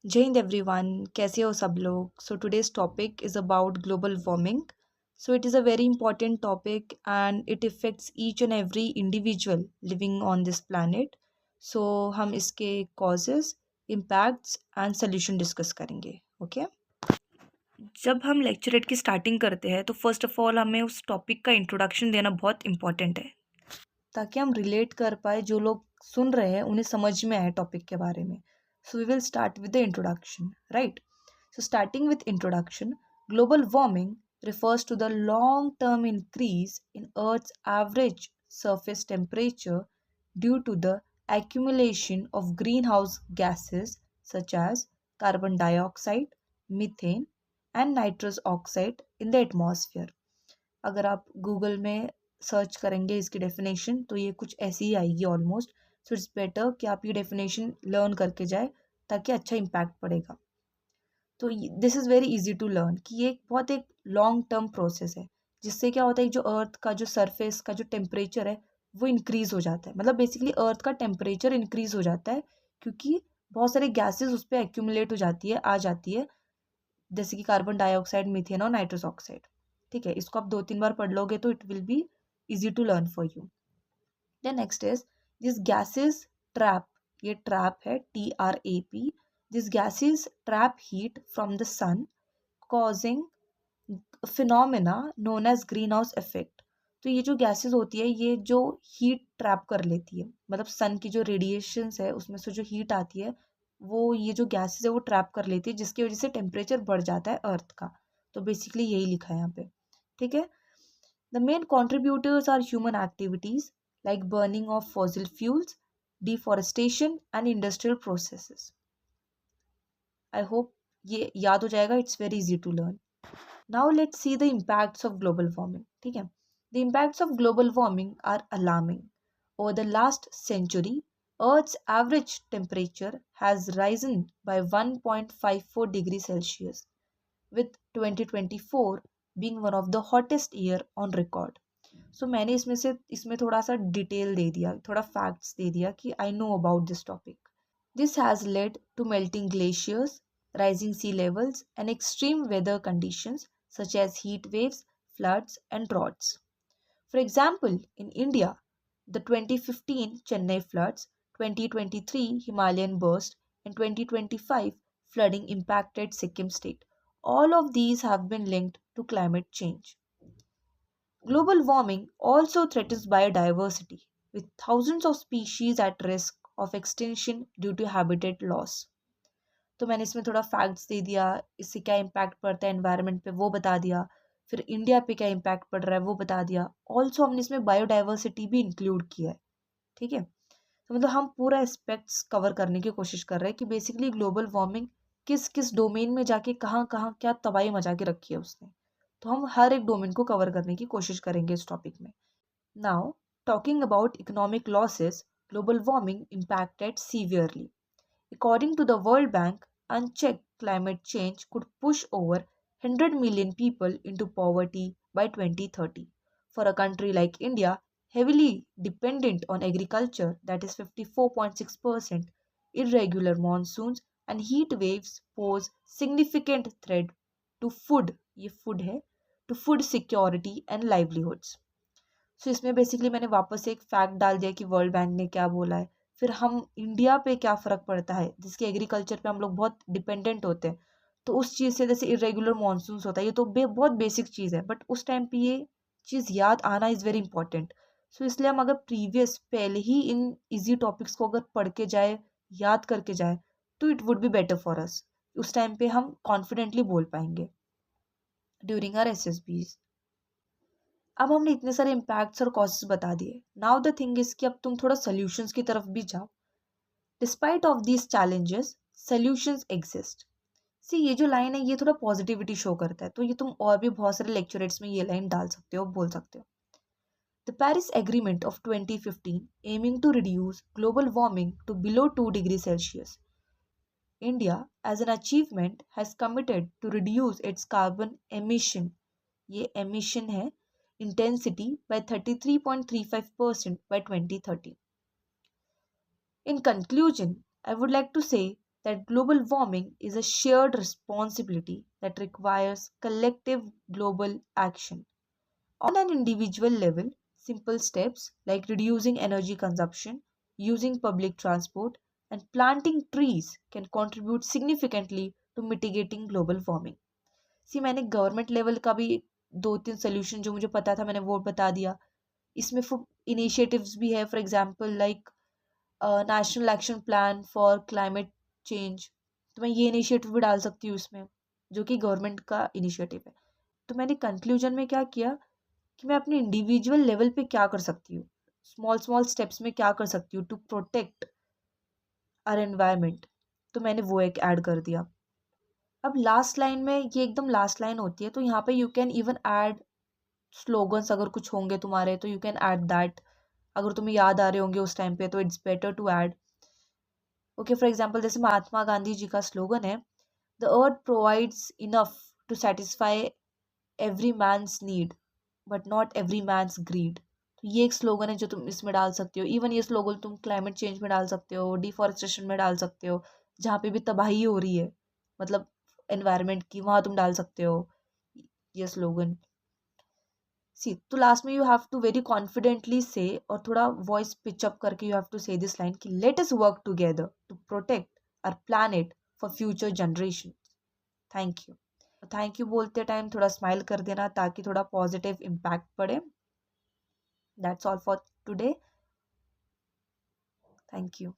जय हिंद एवरीवन, कैसे हो सब लोग। So today's topic is about global warming. So it is a very important topic and it effects each and every individual living on this planet. सो हम इसके causes, impacts and solution discuss करेंगे. Okay. जब हम lecturette की starting करते हैं तो first of all हमें उस टॉपिक का इंट्रोडक्शन देना बहुत इंपॉर्टेंट है, ताकि हम रिलेट कर पाए, जो लोग सुन रहे हैं उन्हें समझ में आए टॉपिक के बारे में. So we will start with the introduction, right. So, starting with introduction, global warming refers to the long term increase in Earth's average surface temperature due to the accumulation of greenhouse gases such as carbon dioxide, methane, and nitrous oxide in the atmosphere. अगर आप Google में search करेंगे इसकी definition तो ये कुछ ऐसी ही आएगी ऑलमोस्ट. सो इट्स बेटर कि आप ये डेफिनेशन लर्न करके जाए, ताकि अच्छा इम्पैक्ट पड़ेगा. तो this is very easy to learn कि ये बहुत एक लॉन्ग टर्म प्रोसेस है, जिससे क्या होता है, जो अर्थ का जो सरफेस का जो टेम्परेचर है वो इंक्रीज हो जाता है. मतलब बेसिकली अर्थ का टेम्परेचर इंक्रीज हो जाता है, क्योंकि बहुत सारे गैसेस उस पर एक्यूमुलेट हो जाती है, आ जाती है, जैसे कि कार्बन डाइऑक्साइड, मीथेन और नाइट्रस ऑक्साइड. ठीक है, इसको आप 2-3 बार पढ़ लोगे तो it will be easy to learn for you. Then next is this gases trap. ये ट्रैप है, TRAP. This gases trap heat from the sun, causing phenomena known as greenhouse effect. तो ये जो गैसेस होती है, ये जो heat trap कर लेती है, मतलब सन की जो रेडिएशंस है उसमें से जो हीट आती है, वो ये जो गैसेस है वो ट्रैप कर लेती है, जिसकी वजह से टेम्परेचर बढ़ जाता है अर्थ का. तो बेसिकली यही लिखा है यहाँ पे. ठीक है. The main contributors are human activities like burning of fossil fuels, deforestation and industrial processes. I hope ये याद हो जाएगा. It's very easy to learn. Now let's see the impacts of global warming. ठीक है. The impacts of global warming are alarming. Over the last century, Earth's average temperature has risen by 1.54 degrees Celsius, with 2024 being one of the hottest year on record. So मैंने इसमें थोड़ा सा detail दे दिया, थोड़ा facts दे दिया कि I know about this topic. This has led to melting glaciers, rising sea levels, and extreme weather conditions such as heat waves, floods, and droughts. For example, in India, the 2015 Chennai floods, 2023 Himalayan burst, and 2025 flooding impacted Sikkim state. All of these have been linked to climate change. Global warming also threatens biodiversity, with thousands of species at risk of extinction due to habitat loss. तो मैंने इसमें थोड़ा facts दे दिया, इससे क्या impact पड़ता है environment पे वो बता दिया, फिर इंडिया पे क्या इम्पैक्ट पड़ रहा है वो बता दिया. ऑल्सो हमने इसमें बायोडाइवर्सिटी भी इंक्लूड किया है. ठीक है. तो मतलब हम पूरा एस्पेक्ट्स कवर करने की कोशिश कर रहे हैं कि बेसिकली ग्लोबल वार्मिंग किस किस डोमेन में जाके कहाँ कहाँ क्या तबाही मचा के रखी है उसने. तो हम हर एक डोमेन को कवर करने की कोशिश करेंगे इस टॉपिक में. Now, talking about economic losses, global warming impacted severely. According to the World Bank, unchecked climate change could push over 100 million people into poverty by 2030. For a country like India, heavily dependent on agriculture, that is 54.6%, irregular monsoons and heat waves pose significant threat to food, ये food है, to food security and livelihoods. सो इसमें basically मैंने वापस से एक fact डाल दिया कि वर्ल्ड बैंक ने क्या बोला है, फिर हम इंडिया पे क्या फ़र्क पड़ता है, जिसके एग्रीकल्चर पे हम लोग बहुत डिपेंडेंट होते हैं. तो उस चीज़ से, जैसे इरेगुलर मानसून्स होता है, ये तो बहुत बेसिक चीज़ है, बट उस टाइम पे ये चीज़ याद आना इज़ वेरी इंपॉर्टेंट. सो इसलिए हम अगर प्रीवियस पहले ही इन इजी टॉपिक्स को अगर पढ़ के जाए, याद करके जाए, तो it would be better for us. उस टाइम पे हम कॉन्फिडेंटली बोल पाएंगे ड्यूरिंग आर SSBs. अब हमने इतने सारे इम्पैक्ट्स और कॉजेस बता दिए. नाउ द थिंग इज कि अब तुम थोड़ा सोल्यूशंस की तरफ भी जाओ. Despite of these challenges, solutions exist. See ये जो लाइन है ये थोड़ा पॉजिटिविटी शो करता है, तो ये तुम और भी बहुत सारे लेक्चरेट्स में ये लाइन डाल सकते हो, बोल सकते हो. The Paris agreement of 2015 aiming to reduce global warming to below 2 degree Celsius. India, as an achievement, has committed to reduce its carbon emission, ये emission है, intensity by 33.35% by 2030. In conclusion, I would like to say that global warming is a shared responsibility that requires collective global action. On an individual level, simple steps like reducing energy consumption, using public transport, and planting trees can contribute significantly to mitigating global warming. सी मैंने government level का भी दो तीन solution जो मुझे पता था मैंने वो बता दिया. इसमें इनिशिएटिव्स भी है, for example like national action plan for climate change. तो मैं ये इनिशिएटिव भी डाल सकती हूँ इसमें, जो कि गवर्नमेंट का इनिशिएटिव है. तो मैंने कंक्लूजन में क्या किया कि मैं अपने इंडिविजुअल लेवल पे क्या कर सकती हूँ, स्मॉल स्मॉल स्टेप्स में क्या कर सकती हूँ टू प्रोटेक्ट आवर एनवायरनमेंट. तो मैंने वो एक ऐड कर दिया. अब लास्ट लाइन में, ये एकदम लास्ट लाइन होती है, तो यहाँ पे you can even add slogans. अगर कुछ होंगे तुम्हारे तो यू कैन ऐड दैट. अगर तुम्हें याद आ रहे होंगे उस टाइम पे तो it's better to add. Okay, for example जैसे महात्मा गांधी जी का स्लोगन है, the earth provides enough to satisfy every man's need but not every man's greed. तो ये एक स्लोगन है जो तुम इसमें डाल सकते हो. इवन ये स्लोगन तुम क्लाइमेट चेंज में डाल सकते हो, डिफॉरेस्टेशन में डाल सकते हो, जहाँ पे भी तबाही हो रही है मतलब एनवायरनमेंट की, वहाँ तुम डाल सकते हो ये स्लोगन. सी, तो लास्ट में you have to very confidently say, और थोड़ा वॉइस पिच अप करके you have to say this line कि let us work together to protect our planet for future generation. Thank you. Thank you बोलते time थोड़ा smile कर देना ताकि थोड़ा पॉजिटिव इम्पैक्ट पड़े. That's all for today. Thank you.